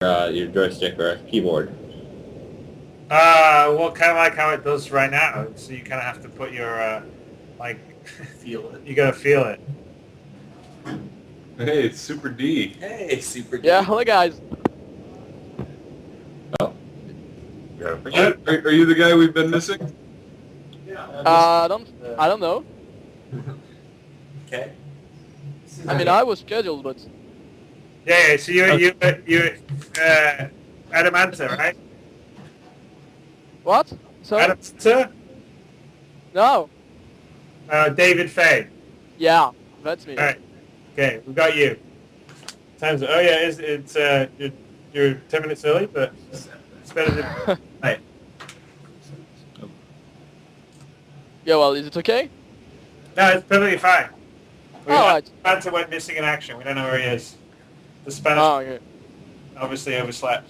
your joystick or keyboard? Well, kind of like how it does right now. So you kind of have to put your like Feel it. you gotta feel it. Hey, it's Super D. Hey, Super D. Yeah, hello guys. Oh, Are you the guy we've been missing? I don't know. Okay. I mean, I was scheduled, but Yeah. So you Adamanta, right? what? Sorry? Adamanta. No. David Fay. Yeah, that's me. All right. Okay, we got you. Time's. Oh yeah, it's you're 10 minutes early, but it's better than. Right. Yeah, well, is it okay? No, it's perfectly fine. Alright. Adamanta went missing in action. We don't know where he is. The Spanish Oh, okay. obviously overslept.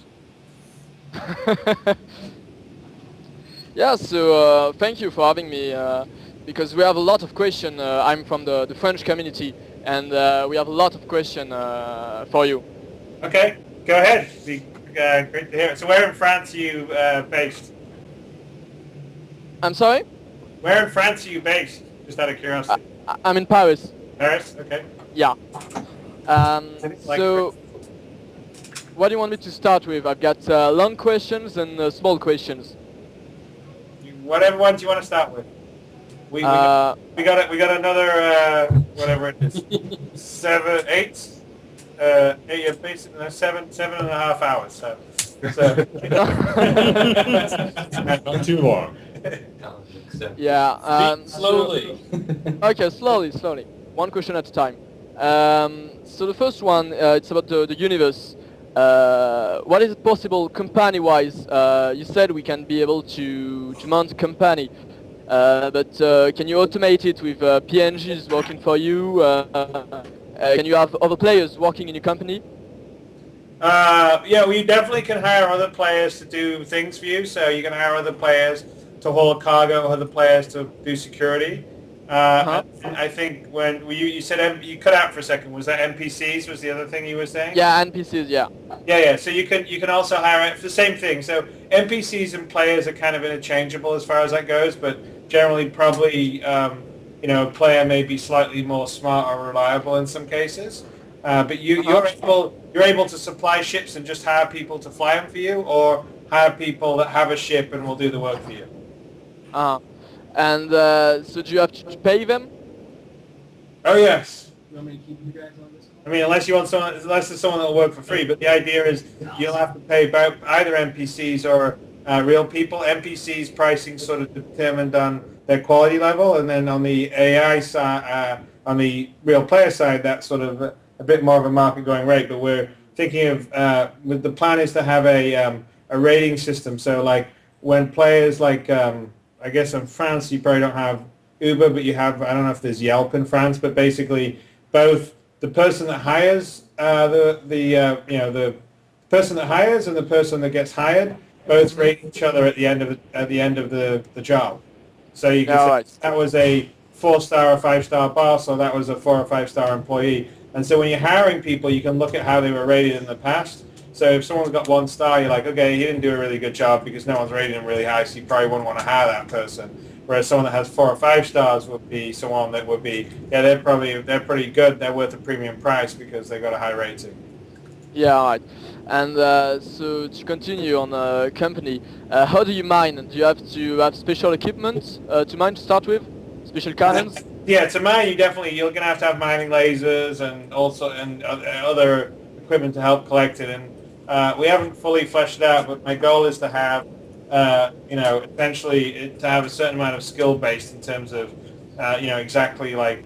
Yeah, so thank you for having me, because we have a lot of questions. I'm from the French community, and we have a lot of questions for you. Okay, go ahead. Be great to hear it. So where in France are you based? I'm sorry? Where in France are you based? Just out of curiosity. I'm in Paris. Paris? Okay. Yeah. Like- So, what do you want me to start with? I've got long questions and small questions. Whatever ones you want to start with. We got another whatever it is. 7, 8. 8 basically 7.5 hours. So not too long. Yeah. Slowly. Okay, slowly. One question at a time. So the first one, it's about the universe. What is it possible company-wise? You said we can be able to mount a company, but can you automate it with PNGs working for you? Can you have other players working in your company? Yeah, we definitely can hire other players to do things for you. So you can hire other players to haul cargo, other players to do security. And I think when you said you cut out for a second, was that NPCs? Was the other thing you were saying? Yeah, NPCs. Yeah. Yeah. So you can also hire it for the same thing. So NPCs and players are kind of interchangeable as far as that goes, but generally probably a player may be slightly more smart or reliable in some cases. But you're able to supply ships and just hire people to fly them for you, or hire people that have a ship and will do the work for you. And so do you have to pay them? Oh yes. You want me to keep you guys on this? I mean, unless there's someone that'll work for free. But the idea is you'll have to pay either NPCs or real people. NPCs pricing sort of determined on their quality level, and then on the AI side, on the real player side, that's sort of a bit more of a market going rate. But we're thinking of with the plan is to have a rating system. So like when players like I guess in France you probably don't have Uber, but you have, I don't know if there's Yelp in France, but basically both the person that hires the person that hires and the person that gets hired both rate each other at the end of the job. So you can say that was a 4-star or 5-star boss, or that was a 4 or 5-star employee. And so when you're hiring people, you can look at how they were rated in the past. So if someone's got 1 star, you're like, okay, he didn't do a really good job because no one's rated him really high, so you probably wouldn't want to hire that person. Whereas someone that has 4 or 5 stars would be someone that would be, they're pretty good. They're worth a premium price because they got a high rating. Yeah, right. And so to continue on the company, how do you mine? Do you have to have special equipment to mine to start with? Special cannons? Yeah, to mine, you're gonna have to have mining lasers and also other equipment to help collect it. And we haven't fully fleshed it out, but my goal is to have essentially to have a certain amount of skill based in terms of exactly like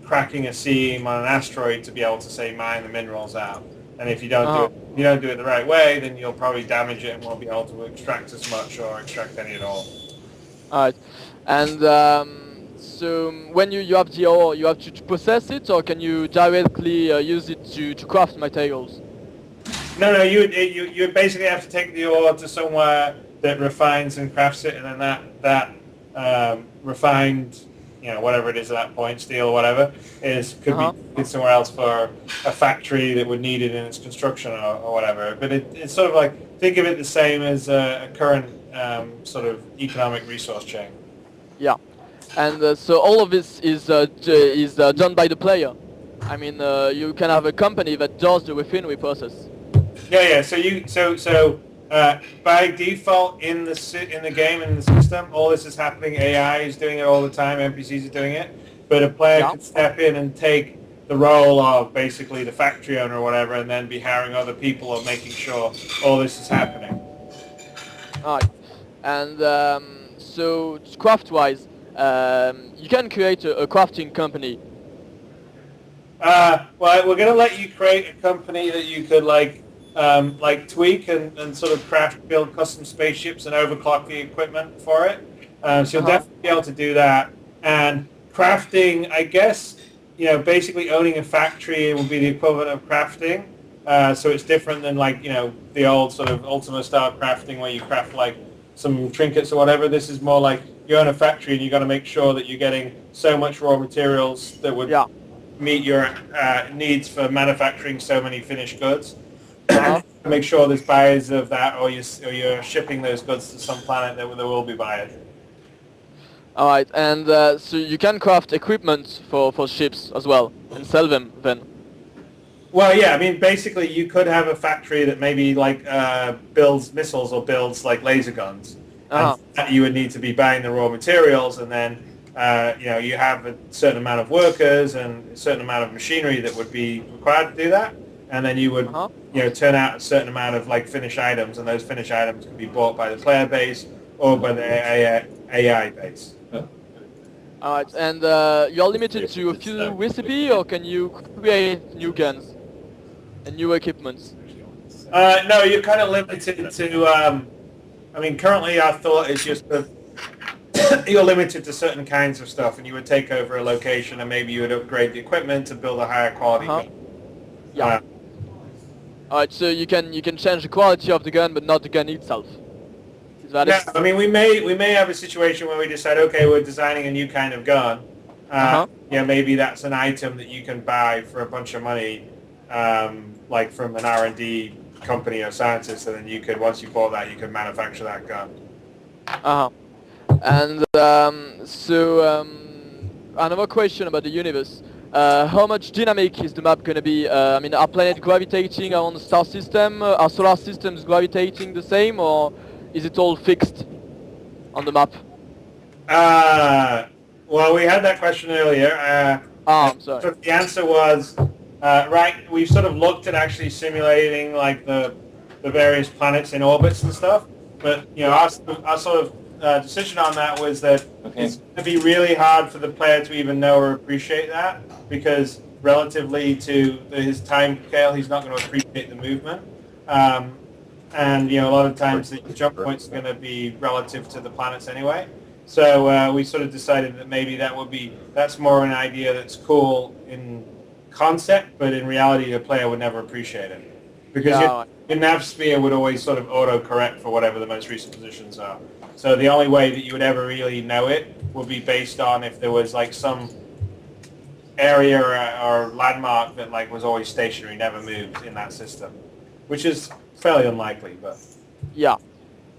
cracking a seam on an asteroid to be able to say mine the minerals out. And if you don't do it the right way, then you'll probably damage it and won't be able to extract as much or extract any at all. Alright. And so when you have the ore, you have to process it, or can you directly use it to craft materials? No, you basically have to take the ore to somewhere that refines and crafts it, and then that refined whatever it is at that point, steel or whatever, could be somewhere else for a factory that would need it in its construction or whatever. But it's sort of like, think of it the same as a current sort of economic resource chain. Yeah, and so all of this is done by the player. I mean, you can have a company that does the refinery process. Yeah. So by default in the game, in the system, all this is happening. AI is doing it all the time. NPCs are doing it, but a player can step in and take the role of basically the factory owner or whatever, and then be hiring other people or making sure all this is happening. Alright, and so craft-wise, you can create a crafting company. Well, we're going to let you create a company that you could like tweak and sort of build custom spaceships and overclock the equipment for it. So you'll definitely be able to do that. And crafting, I guess, basically owning a factory would be the equivalent of crafting. So it's different than the old sort of Ultima style crafting where you craft like some trinkets or whatever. This is more like you own a factory and you got to make sure that you're getting so much raw materials that would meet your needs for manufacturing so many finished goods. Make sure there's buyers of that, or you're shipping those goods to some planet that there will be buyers. All right, and so you can craft equipment for ships as well and sell them then. Well, yeah, I mean, basically, you could have a factory that maybe builds missiles or builds like laser guns. And you would need to be buying the raw materials, and then you have a certain amount of workers and a certain amount of machinery that would be required to do that, and then you would turn out a certain amount of finished items, and those finished items can be bought by the player base or by the AI base. Alright, and you're limited to a few recipes, or can you create new guns and new equipments? No, you're kind of limited to. I mean, currently our thought is just that you're limited to certain kinds of stuff, and you would take over a location, and maybe you would upgrade the equipment to build a higher quality gun. Yeah. Alright, so you can change the quality of the gun, but not the gun itself. Is that it? I mean, we may have a situation where we decide, okay, we're designing a new kind of gun. Maybe that's an item that you can buy for a bunch of money, like from an R&D company or scientist, and then you could, once you bought that, you could manufacture that gun. And another question about the universe. How much dynamic is the map going to be? I mean, are planets gravitating around the star system? Are solar systems gravitating the same, or is it all fixed on the map? Well, we had that question earlier. I'm sorry. So the answer was, we've sort of looked at actually simulating the various planets in orbits and stuff, but our sort of decision on that was that it's going to be really hard for the player to even know or appreciate that, because relatively to his time scale, he's not going to appreciate the movement. And a lot of times the jump points are going to be relative to the planets anyway. So we sort of decided that maybe that's more an idea that's cool in concept, but in reality the player would never appreciate it, because your nav sphere would always sort of auto-correct for whatever the most recent positions are. So the only way that you would ever really know it would be based on if there was some area or landmark that was always stationary, never moved in that system, which is fairly unlikely, but... Yeah.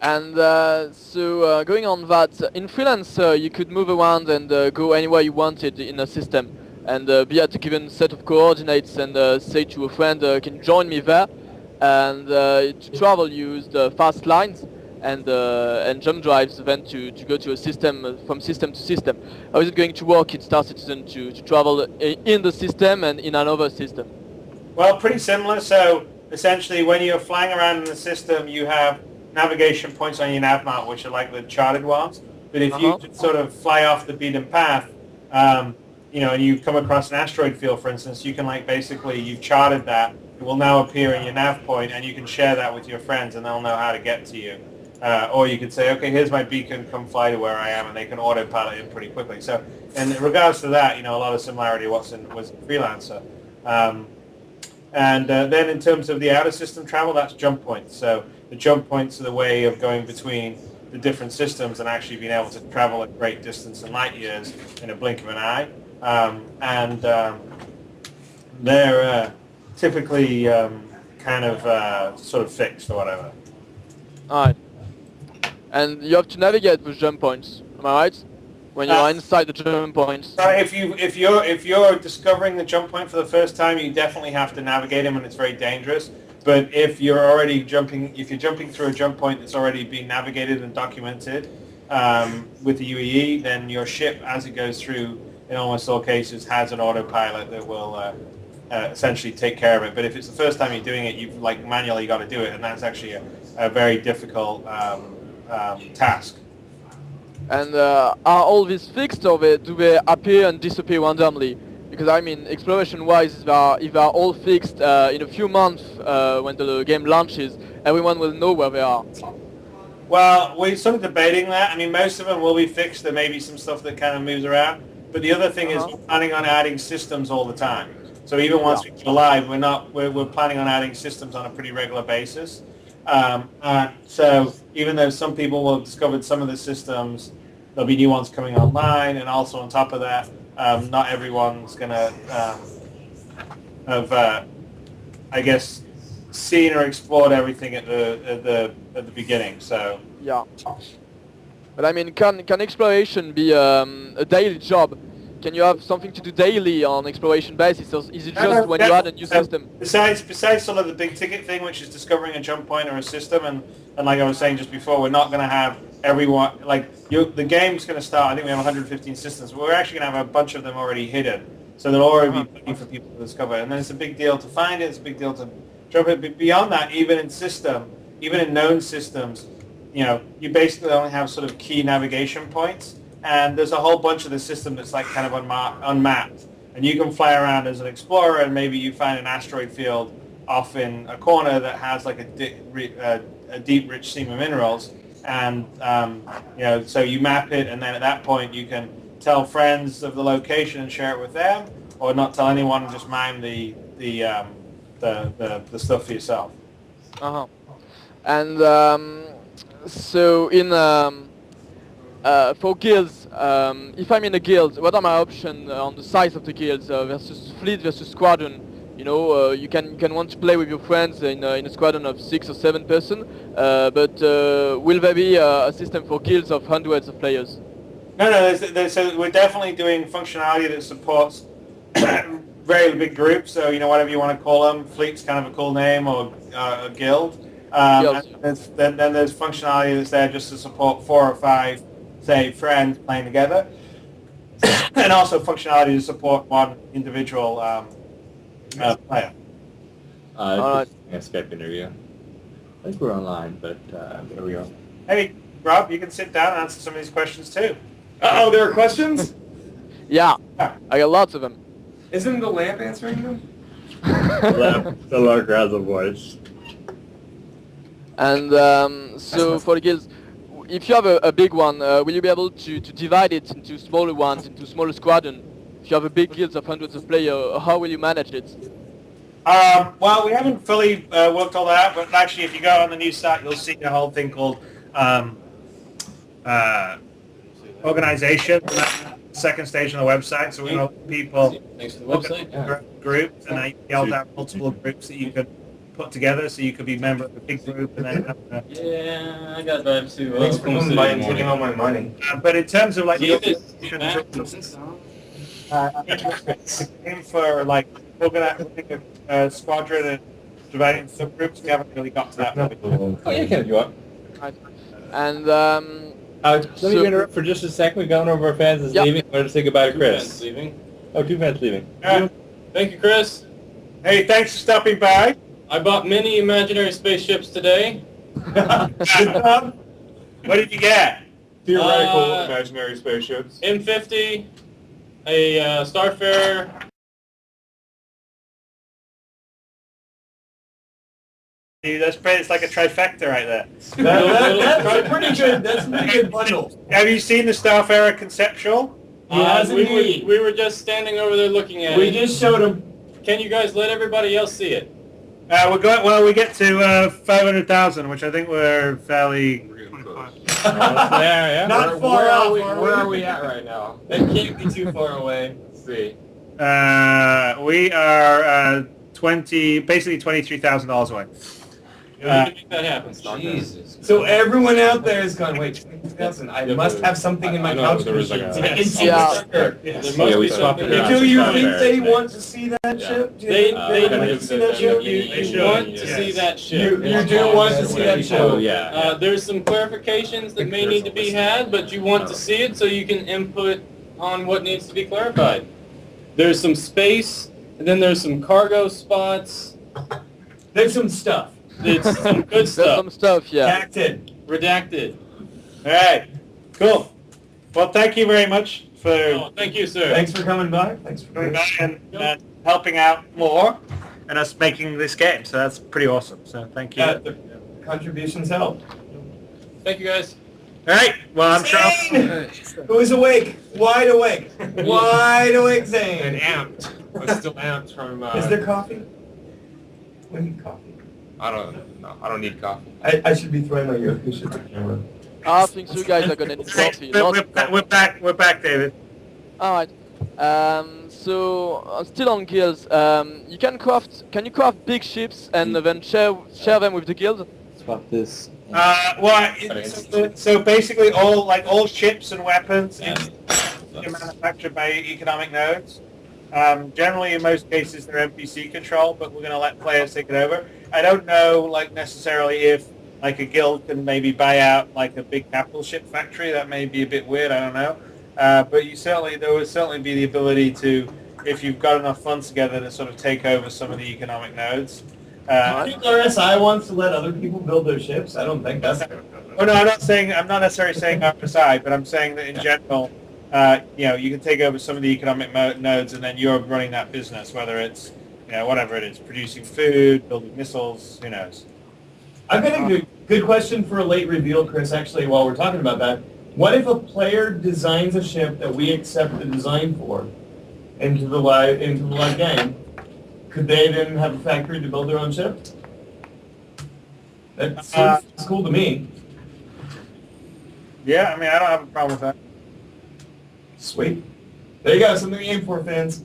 And so going on that, in freelance you could move around and go anywhere you wanted in a system, and be at a given set of coordinates and say to a friend, can you join me there? And to travel you use the fast lines and jump drives then to go to a system, from system to system. How is it going to work in Star Citizen to travel in the system and in another system? Well, pretty similar. So essentially when you're flying around in the system, you have navigation points on your nav map, which are like the charted ones. But if you sort of fly off the beaten path, and you come across an asteroid field, for instance, you can basically, you've charted that. It will now appear in your nav point, and you can share that with your friends, and they'll know how to get to you. Or you could say, okay, here's my beacon, come fly to where I am, and they can autopilot in pretty quickly. So in regards to that, a lot of similarity was in Freelancer. And then in terms of the outer system travel, that's jump points. So the jump points are the way of going between the different systems and actually being able to travel a great distance in light years in a blink of an eye. They're typically kind of sort of fixed or whatever. Alright. And you have to navigate those jump points, am I right? When you are inside the jump points. So if you're discovering the jump point for the first time, you definitely have to navigate them, and it's very dangerous. But if you're jumping through a jump point that's already been navigated and documented with the UEE, then your ship, as it goes through, in almost all cases, has an autopilot that will essentially take care of it. But if it's the first time you're doing it, you've like manually got to do it, and that's actually a very difficult task. And are all these fixed, or do they appear and disappear randomly? Because I mean, exploration-wise, if they are all fixed in a few months when the game launches, everyone will know where they are. Well, we're sort of debating that. I mean, most of them will be fixed. There may be some stuff that kind of moves around. But the other thing is we're planning on adding systems all the time. So even once we go live, we're planning on adding systems on a pretty regular basis. So even though some people will have discovered some of the systems, there'll be new ones coming online, and also on top of that, not everyone's going to have, I guess, seen or explored everything at the beginning. So yeah. But I mean, can exploration be a daily job? Can you have something to do daily on exploration basis, or is it just when you add a new system? Besides sort of the big ticket thing, which is discovering a jump point or a system, and like I was saying just before, we're not going to have everyone, the game's going to start, I think we have 115 systems, but we're actually going to have a bunch of them already hidden. So they'll already be waiting for people to discover it. And then it's a big deal to find it, it's a big deal to jump it. But beyond that, even in known systems, you basically only have sort of key navigation points. And there's a whole bunch of the system that's like kind of unmapped. And you can fly around as an explorer, and maybe you find an asteroid field off in a corner that has like a deep, rich seam of minerals. And so you map it, and then at that point you can tell friends of the location and share it with them, or not tell anyone and just mine the stuff for yourself. And so in for guilds, if I'm in a guild, what are my options on the size of the guilds versus fleet versus squadron? You can want to play with your friends in a squadron of 6 or 7 person, but will there be a system for guilds of hundreds of players? No. So we're definitely doing functionality that supports very big groups. So whatever you want to call them, fleet's kind of a cool name, or a guild. Then there's functionality that's there just to support 4 or 5, say, friends playing together, and also functionality to support one individual player. Just a Skype interview. I think we're online, but there we go. Hey, Rob, you can sit down and answer some of these questions too. Uh-oh, there are questions? Yeah, I got lots of them. Isn't the lamp answering them? The lurker has a voice. And so for the guilds, if you have a big one, will you be able to divide it into smaller ones, into smaller squadron? If you have a big guild of hundreds of players, how will you manage it? Well, we haven't fully worked all that out, but actually if you go on the new site, you'll see a whole thing called organization. Second stage on the website, so we know people Thanks for the website. Groups, and I yelled out multiple groups that you could put together, so you could be a member of a big group and then have Yeah, I got that too. Thanks for coming by and taking all my money. but in terms of like aim for like organizing a squadron and dividing into subgroups, we haven't really got to that point. Oh yeah, can if you want. Right. And Let me interrupt for just a second. We've gone over our fans is leaving. I want to say goodbye to Chris. Leaving. Oh, 2 fans leaving. Thank you, Chris. Hey, thanks for stopping by. I bought many imaginary spaceships today. What did you get? Theoretical imaginary spaceships. M50, a Starfarer. Dude, it's like a trifecta right there. That's pretty good. That's a pretty good bundle. Have you seen the Starfarer conceptual? Yes, we were just standing over there looking at it. We just showed him. Can you guys let everybody else see it? We get to 500,000, which I think we're fairly. Almost there, yeah. Not far where off, Are we, are where we? are we at right now? It can't be too far away. Let's see. We are basically $23,000 away. Yeah, we can make that happen. Jesus. So everyone out there is going, wait, 20,000. I must have something in my I know, couch there was like machine. a- I can see Yeah. the sucker. There must Yeah, we be swapped something. it around. Do you Not think fair, they today. want to see that Yeah. ship? Do you They think gotta want give to see the- that ship? You want to see that ship. You do want to see that ship. Oh, yeah. There's some clarifications that may need to be had, but you want to see it so you can input on what needs to be clarified. There's some space, and then there's some cargo spots. There's some stuff. It's some good There's stuff. some stuff, yeah. Acted. Redacted. All right, cool. Well, thank you very much for Oh, thank you, sir. Thanks for coming by. Thanks for coming coming by and helping out more and us making this game. So that's pretty awesome. So thank you. The contributions help. Thank you, guys. All right. Well, I'm sure. Zane! Who is awake? Wide awake. Wide awake, And Zane. amped. I'm still amped from... Is there coffee? We need coffee. I don't need coffee. I should be throwing my Yokush at the camera. I think you guys are gonna need coffee. We're back, David. Alright. So still on guilds. Can you craft big ships and then share them with the guild? Swap this. So basically, all ships and weapons are manufactured by economic nodes. Generally, in most cases, they're NPC control, but we're going to let players take it over. I don't know, necessarily if a guild can maybe buy out a big capital ship factory. That may be a bit weird. I don't know. But there would certainly be the ability to, if you've got enough funds together, to sort of take over some of the economic nodes. I think RSI wants to let other people build their ships. I don't think that's. Oh no, I'm not necessarily saying RSI, but I'm saying that in general, you can take over some of the economic nodes, and then you're running that business, whether it's whatever it is, producing food, building missiles, who knows. I've got a good question for a late reveal, Chris. Actually, while we're talking about that, what if a player designs a ship that we accept the design for into the live game? Could they then have a factory to build their own ship? That seems cool to me. Yeah, I mean, I don't have a problem with that. Sweet. There you go, something to aim for, fans.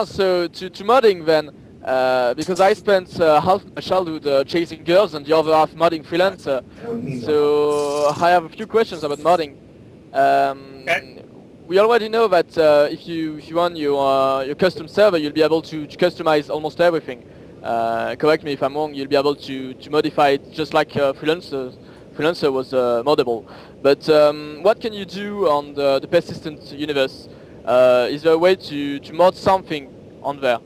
So to modding then, because I spent half my childhood chasing girls and the other half modding freelancer. I don't need So I have a few questions about modding. Okay. We already know that if you run your custom server, you'll be able to customize almost everything. Correct me if I'm wrong. You'll be able to modify it just like Freelancer was moddable. But what can you do on the persistent universe? Is there a way to mod something on there?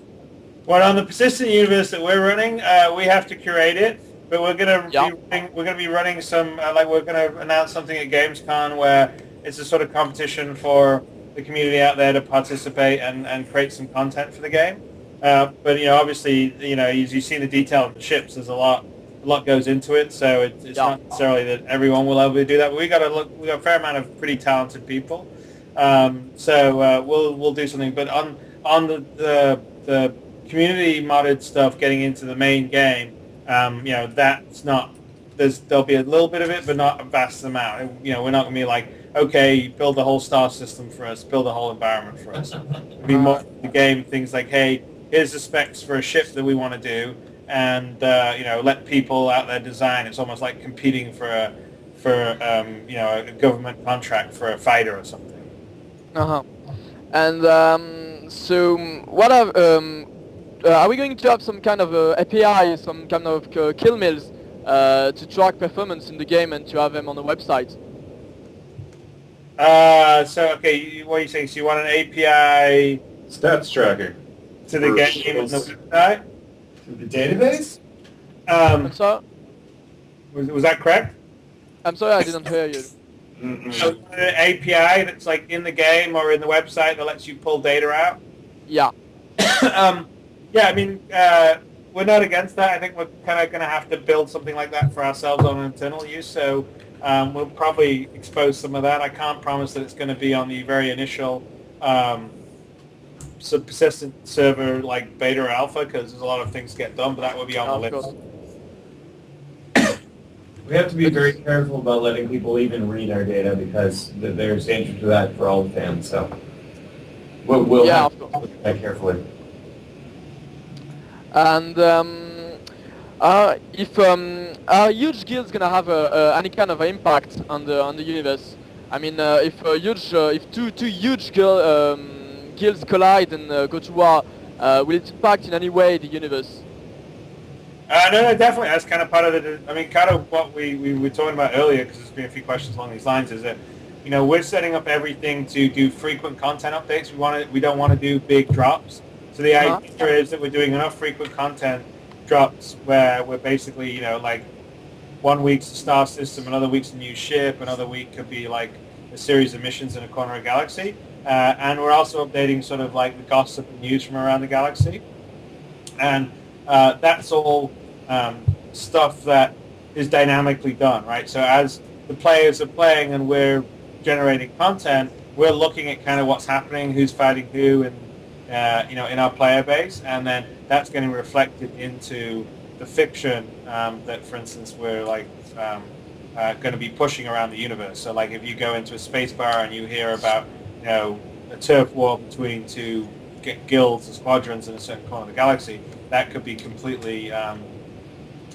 Well, on the persistent universe that we're running, we have to curate it, but we're gonna be running some we're gonna announce something at Gamescom where it's a sort of competition for the community out there to participate and create some content for the game. But obviously, as you see the detail of the ships, there's a lot goes into it, so it's not necessarily that everyone will able to do that. But we got a fair amount of pretty talented people, so we'll do something. But on the community modded stuff getting into the main game, that's not. There'll be a little bit of it, but not a vast amount. We're not gonna be like, okay, build the whole star system for us, build a whole environment for us. It'll be more the game things like, hey, here's the specs for a ship that we want to do, and let people out there design. It's almost like competing for a government contract for a fighter or something. And so what are we going to have some kind of API, some kind of kill mills to track performance in the game and to have them on the website? Okay, what are you saying? So you want an API Stats tracker. to the game and the website? The database? I'm sorry, Was that correct? I didn't hear you. So an API that's in the game or in the website that lets you pull data out? Yeah. Yeah, I mean, we're not against that. I think we're kind of going to have to build something like that for ourselves on internal use, so we'll probably expose some of that. I can't promise that it's going to be on the very initial persistent server like beta or alpha, because there's a lot of things get done, but that would be on the list. We have to be very careful about letting people even read our data because there's danger to that for all the fans. So we'll Yeah, have of to course. look at that carefully. And if are huge guilds gonna have any kind of impact on the universe? I mean, if two huge guilds collide and go to war, will it impact in any way the universe? No, definitely. That's kind of part of it. I mean, kind of what we were talking about earlier, because there's been a few questions along these lines, is that, we're setting up everything to do frequent content updates. We don't want to do big drops. So the idea is that we're doing enough frequent content drops where we're basically, like 1 week's a star system, another week's a new ship, another week could be like a series of missions in a corner of galaxy. And we're also updating sort of like the gossip and news from around the galaxy. And that's all stuff that is dynamically done, right? So as the players are playing and we're generating content, we're looking at kind of what's happening, who's fighting who, and in our player base, and then that's getting reflected into the fiction that, for instance, we're like going to be pushing around the universe. So, like, if you go into a space bar and you hear about, a turf war between two guilds or squadrons in a certain corner of the galaxy, that could be completely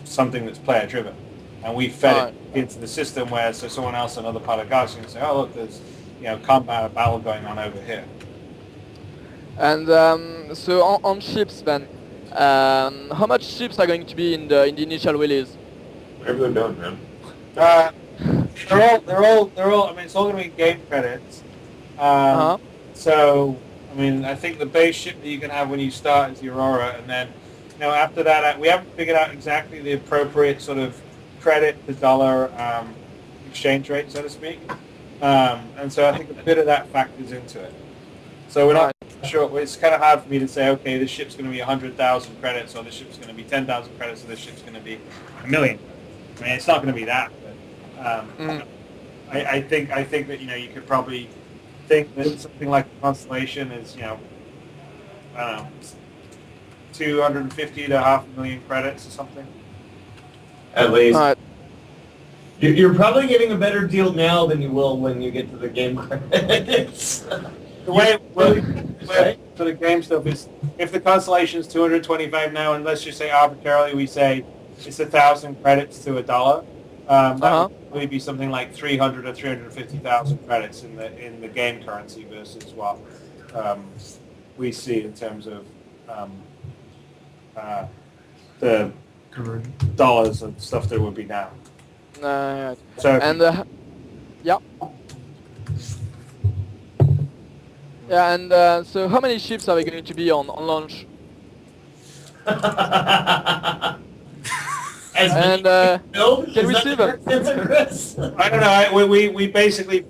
something that's player driven, and we fed it into the system where so someone else in another part of the galaxy can say, oh look, there's combat battle going on over here. And so on ships then, how much ships are going to be in the initial release? Whatever they're doing, man. They're all. I mean, it's all going to be game credits. So, I mean, I think the base ship that you can have when you start is the Aurora, and then, after that, we haven't figured out exactly the appropriate sort of credit to dollar exchange rate, so to speak. And so I think a bit of that factors into it. So we're not sure. It's kind of hard for me to say, okay, this ship's going to be 100,000 credits, or this ship's going to be 10,000 credits, or this ship's going to be 1,000,000. I mean, it's not going to be that. But I think that you could probably think that something like the Constellation is I don't know, 250 to 500,000 credits or something. At least. You're probably getting a better deal now than you will when you get to the game credits. The way it works for the game stuff is, if the Constellation is 225 now, and let's just say arbitrarily we say it's 1,000 credits to $1, that would probably be something like 300 or 350,000 credits in the game currency versus what we see in terms of the dollars and stuff that would be now. So so how many ships are we going to be on launch? Can we see them? I don't know. We basically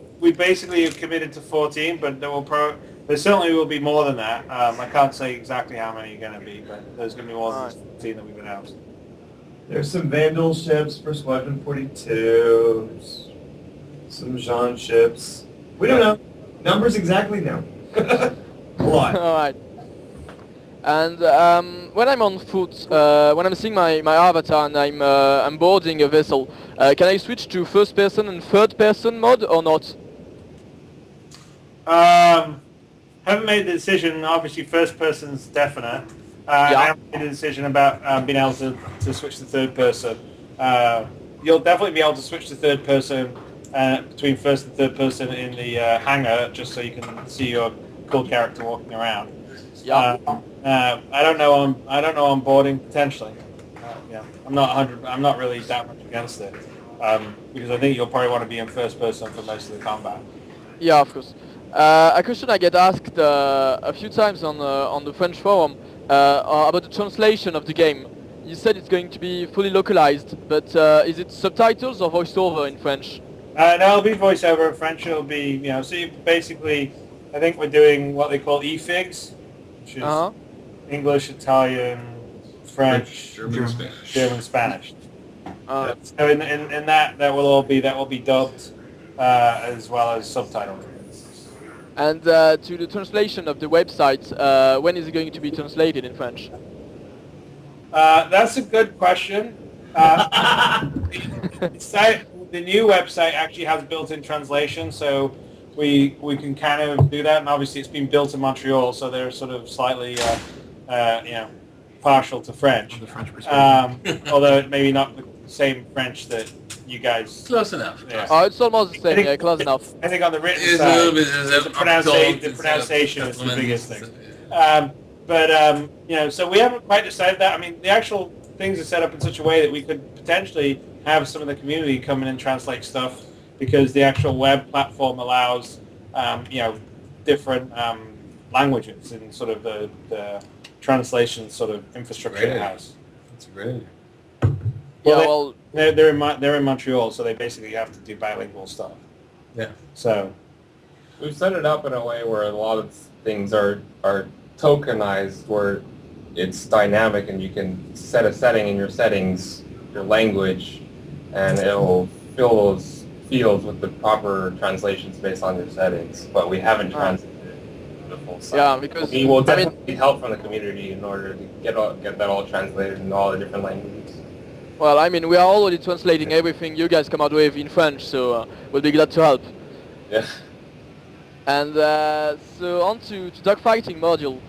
have committed to 14, but there certainly will be more than that. I can't say exactly how many are going to be, but there's going to be more than 14 that we've announced. There's some Vandal ships for Squadron 42. Some Jean ships. We don't know. Numbers exactly now. A lot. Alright. And when I'm on foot, when I'm seeing my avatar and I'm boarding a vessel, can I switch to first person and third person mode or not? Haven't made the decision. Obviously, first person's definite. I haven't made a decision about being able to switch to third person. You'll definitely be able to switch to third person between first and third person in the hangar, just so you can see your cool character walking around. I don't know on boarding potentially. I'm not really that much against it because I think you'll probably want to be in first person for most of the combat. Yeah, of course. A question I get asked a few times on the French forum about the translation of the game. You said it's going to be fully localized, but is it subtitles or voiceover in French? No, it'll be voiceover in French. It'll be so you basically, I think we're doing what they call e-figs, which is English, Italian, French, German, Spanish. So in that will be dubbed as well as subtitled. And to the translation of the website, when is it going to be translated in French? That's a good question. The new website actually has built-in translation, so we can kind of do that. And obviously, it's been built in Montreal, so they're sort of slightly, partial to French. From the French perspective. Although maybe not the same French that you guys. Close enough. Yeah. Oh, it's almost the same. Yeah, close enough. I think on the written It's a side, little bit. the pronunciation is the biggest thing. So we haven't quite decided that. I mean, the actual things are set up in such a way that we could potentially have some of the community come in and translate stuff, because the actual web platform allows, different languages in sort of the translation sort of infrastructure Great. house. That's a great idea. Yeah, They're in Montreal, so they basically have to do bilingual stuff. Yeah. So We've set it up in a way where a lot of things are tokenized, where it's dynamic and you can set a setting in your settings, your language, and it'll fill those fields with the proper translations based on your settings. But we haven't translated the full site. Yeah, because We will I mean, definitely need help from the community in order to get that all translated in all the different languages. well, I mean, we are already translating everything you guys come out with in French, so we'll be glad to help. Yeah. And so on to dogfighting module.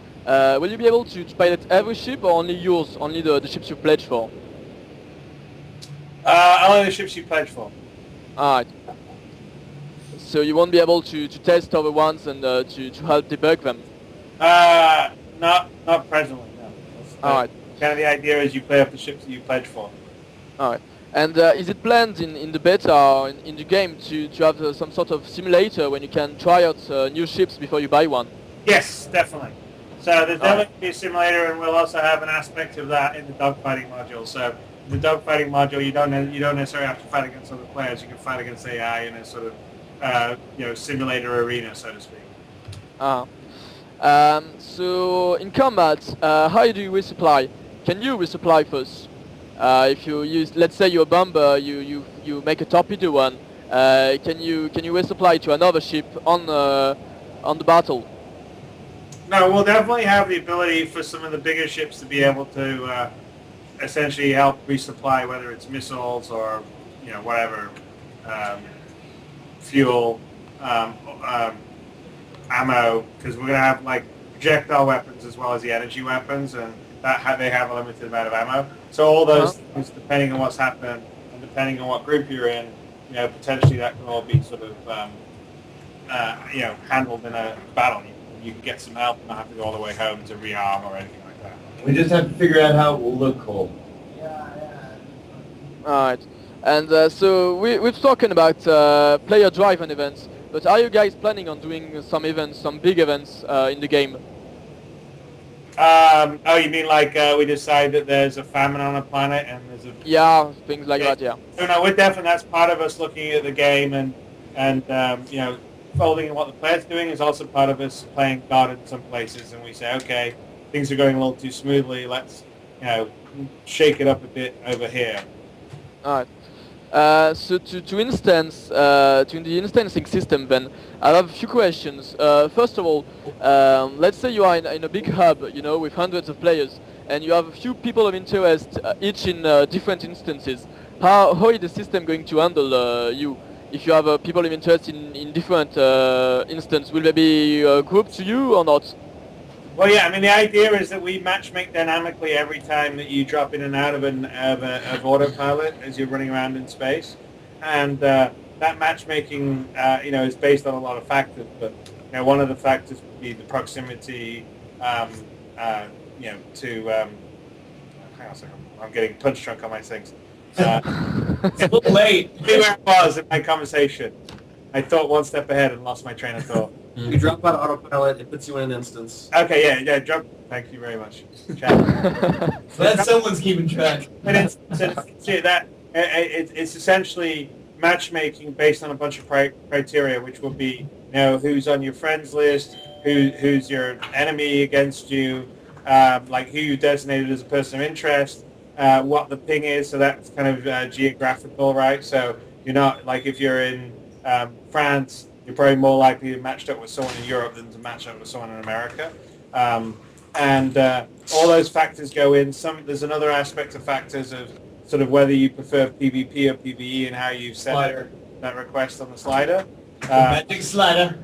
Will you be able to pilot every ship or only yours, only the ships you pledged for? only the ships you pledged for. Alright. So you won't be able to test other ones and to help debug them? Not presently, no. Alright. Kind of the idea is you play up the ships that you pledged for. Alright. And is it planned in the beta or in the game to have some sort of simulator when you can try out new ships before you buy one? Yes, definitely. So there's definitely be a simulator, and we'll also have an aspect of that in the dogfighting module. So in the dogfighting module, you don't necessarily have to fight against other players. You can fight against AI in a sort of simulator arena, so to speak. So in combat, how do you resupply? Can you resupply first? If you use, let's say you're a bomber, you make a torpedo one. Can you resupply to another ship on the battle? No, we'll definitely have the ability for some of the bigger ships to be able to essentially help resupply, whether it's missiles or whatever, fuel, ammo, because we're going to have like projectile weapons as well as the energy weapons, and they have a limited amount of ammo. So all those things, depending on what's happened and depending on what group you're in, potentially that can all be sort of handled in a battle. You can get some help and not have to go all the way home to rearm or anything like that. We just have to figure out how it will look cool. Alright. And so we've spoken about player-driven events, but are you guys planning on doing some events, some big events in the game? You mean like we decide that there's a famine on a planet and there's a... Yeah, things like that, yeah. So no, we're definitely, that's part of us looking at the game and folding in what the player's doing is also part of us playing God in some places, and we say, okay, things are going a little too smoothly, let's, shake it up a bit over here. Alright. So to instance, to the instancing system then, I have a few questions. First of all, let's say you are in a big hub, with hundreds of players, and you have a few people of interest, each in different instances. How is the system going to handle you? If you have people of interest in different instances, will they be grouped to you or not? Well, yeah, I mean, the idea is that we matchmake dynamically every time that you drop in and out of autopilot as you're running around in space. And that matchmaking, is based on a lot of factors. But, one of the factors would be the proximity, to... hang on a second. I'm getting punch drunk on my things. It's a little late. See where I was in my conversation. I thought one step ahead and lost my train of thought. You drop out of autopilot, it puts you in an instance. Okay, yeah, drop. Thank you very much. Glad someone's keeping track. But it's essentially matchmaking based on a bunch of criteria, which will be, who's on your friends list, who's your enemy against you, like who you designated as a person of interest, what the ping is, so that's kind of geographical, right? So you're not, like if you're in France, you're probably more likely to match up with someone in Europe than to match up with someone in America. And all those factors go in. There's another aspect of factors of sort of whether you prefer PvP or PvE and how you set Slider. that request on the slider. The magic slider.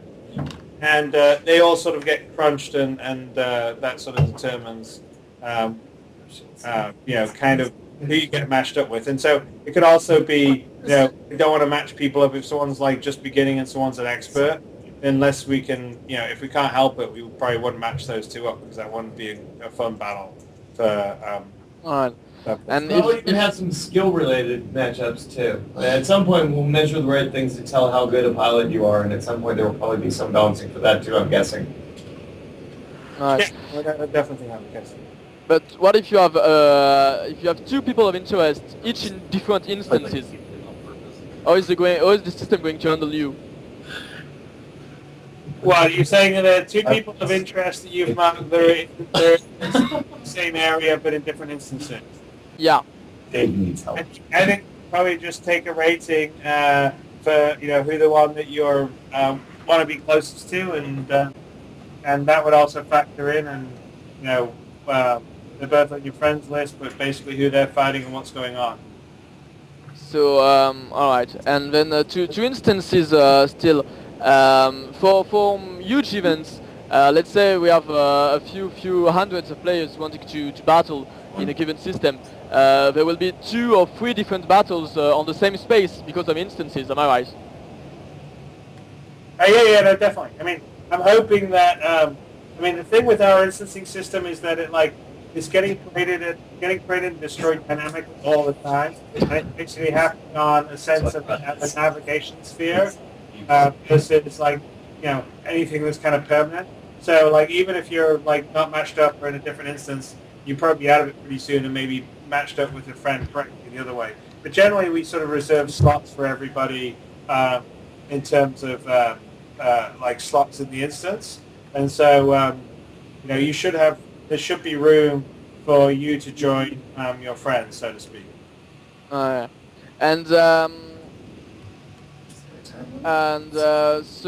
And they all sort of get crunched, and that sort of determines, kind of who you get matched up with. And so it could also be, we don't want to match people up if someone's like just beginning and someone's an expert, unless we can, if we can't help it, we probably wouldn't match those two up because that wouldn't be a fun battle. Alright. And Probably if, even have some skill-related matchups too. At some point, we'll measure the right things to tell how good a pilot you are, and at some point there will probably be some balancing for that too, I'm guessing. alright. Yeah, I definitely have a guess. But what if you have two people of interest, each in different instances? How is the system going to handle you? Well, you're saying that there are two people of interest that you've marked, they're in the same area but in different instances. Yeah. Dave needs help. I think probably just take a rating for who the one that you're want to be closest to, and that would also factor in, and they're both on your friends list, but basically who they're fighting and what's going on. So alright, and then two instances still. For huge events, let's say we have a few hundreds of players wanting to battle in a given system. There will be 2 or 3 different battles on the same space because of instances. Am I right? Yeah, no, definitely. I mean, I'm hoping that. The thing with our instancing system is that it's getting created and destroyed dynamically all the time. And it's basically happening on a sense of a navigation sphere. Because it's anything that's kind of permanent. So even if you're not matched up or in a different instance, you'll probably be out of it pretty soon and maybe matched up with a friend correctly the other way. But generally we sort of reserve slots for everybody in terms of slots in the instance. And so there should be room for you to join your friends, so to speak. So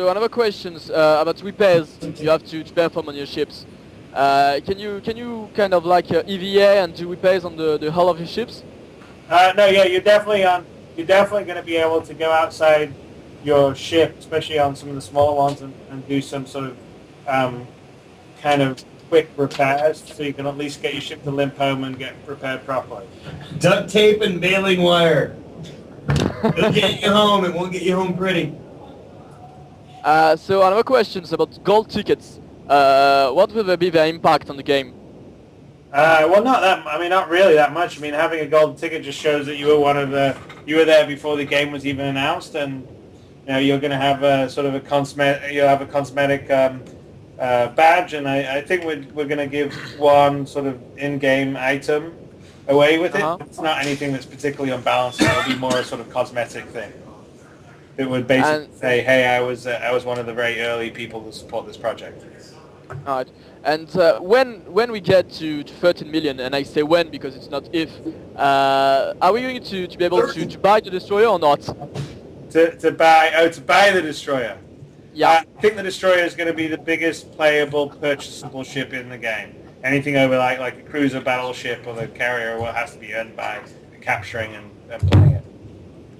another question about repairs you have to perform on your ships. Can you kind of EVA and do repairs on the hull of your ships? No, yeah, you're definitely going to be able to go outside your ship, especially on some of the smaller ones, and do some sort of kind of quick repairs, so you can at least get your ship to limp home and get repaired properly. Duct tape and baling wire. It'll get you home. It won't get you home pretty. So another question is about gold tickets. What will be their impact on the game? Well, not really that much. I mean, having a golden ticket just shows that you were there before the game was even announced, and you're going to have a sort of a cosmetic badge, and I think we're going to give one sort of in-game item away with it. It's not anything that's particularly unbalanced. It'll be more a sort of cosmetic thing. It would basically say, "Hey, I was one of the very early people to support this project." All right. And when we get to 13 million, and I say when because it's not if, are we going to be able to buy the destroyer or not? To buy the destroyer. Yeah. I think the destroyer is going to be the biggest playable, purchasable ship in the game. Anything over like a cruiser battleship or the carrier has to be earned by capturing and playing it.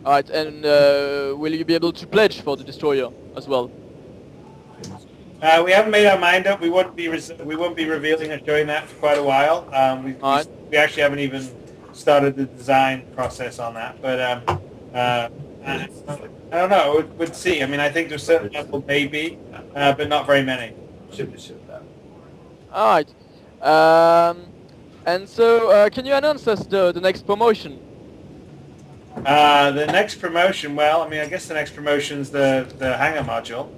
All right. And will you be able to pledge for the destroyer as well? We haven't made our mind up. We won't be revealing or showing that for quite a while. We actually haven't even started the design process on that. But I don't know. We'd see. I mean, I think there's certain level maybe, but not very many. Ship to ship that. All right. And so, can you announce us the next promotion? The next promotion, well, I mean, I guess the next promotion's the hangar module.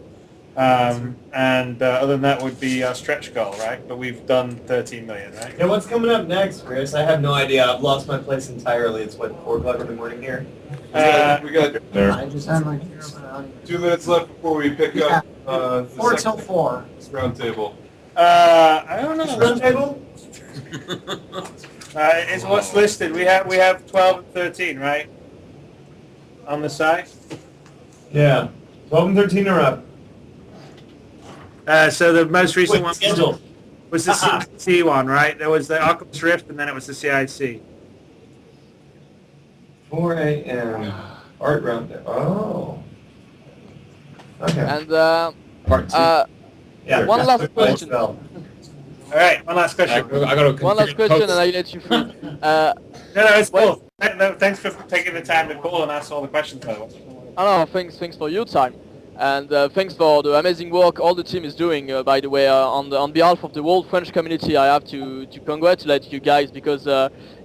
And other than that would be our stretch goal, right? But we've done 13 million, right? Yeah, what's coming up next, Chris? I have no idea. I've lost my place entirely. It's 4 o'clock in the morning here. We got I just had my camera on. 2 minutes left before we pick up the 4 till 4. round table. I don't know. Round table? It's what's listed. We have 12 and 13, right? On the site. Yeah. 12 and 13 are up. So the most recent one Schedule. was the CIC one, right? There was the Oculus Rift, and then it was the CIC. 4 a.m. art round there. Oh. Okay. And Part 2. Yeah. one last question. All right, one last question. I gotta One last question, and I let you free. No, it's Well- cool. No, thanks for taking the time to call and ask all the questions, by the way. Oh, thanks for your time, and thanks for the amazing work all the team is doing. By the way, on behalf of the whole French community, I have to congratulate you guys because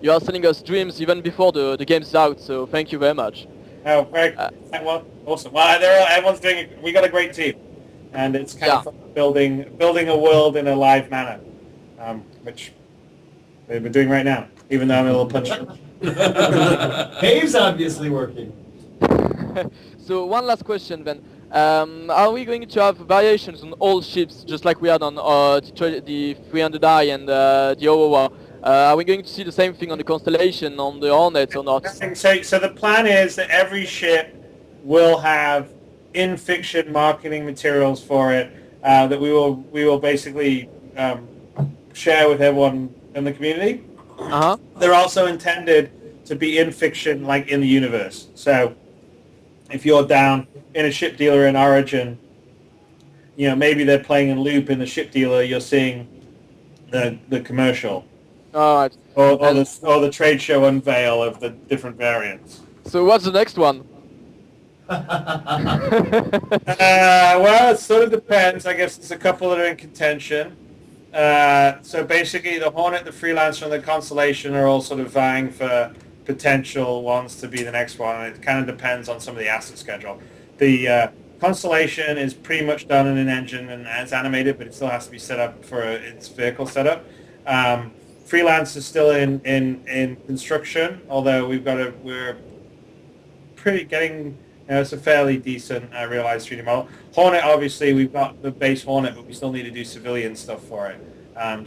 you are sending us dreams even before the game's out. So thank you very much. Oh, very well, awesome. Well, everyone's doing it. We got a great team, and it's kind of fun building a world in a live manner, which we're doing right now. Even though I'm a little punchy. Dave's obviously working. So one last question then. Are we going to have variations on all ships, just like we had on the 300i and the Aurora? Are we going to see the same thing on the Constellation, on the Hornet, or not? So the plan is that every ship will have in-fiction marketing materials for it that we will basically share with everyone in the community. Uh-huh. They're also intended to be in fiction, like in the universe. So if you're down in a ship dealer in Origin, you know, maybe they're playing in loop in the ship dealer, you're seeing the commercial. All right. Or the trade show unveil of the different variants. So what's the next one? Well, it sort of depends. I guess there's a couple that are in contention. So basically, the Hornet, the Freelancer, and the Constellation are all sort of vying for potential ones to be the next one. It kind of depends on some of the asset schedule. The Constellation is pretty much done in an engine and it's animated, but it still has to be set up for its vehicle setup. Freelance is still in construction, although we're pretty getting, it's a fairly decent realized 3D model. Hornet, obviously, we've got the base Hornet, but we still need to do civilian stuff for it.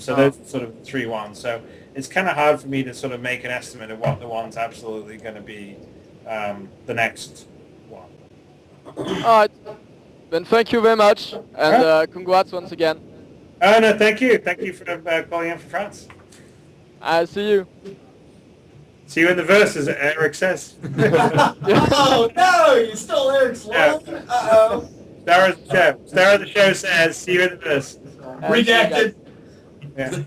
So those are sort of the 3 ones. So it's kind of hard for me to sort of make an estimate of what the one's absolutely going to be the next one. All right. Then thank you very much, and congrats once again. Oh, no, thank you. Thank you for calling in from France. I'll see you. See you in the verse, as Eric says. Oh no! You stole Eric's line. Uh-oh. Star of the show says, see you in the verse. Redacted. Yeah.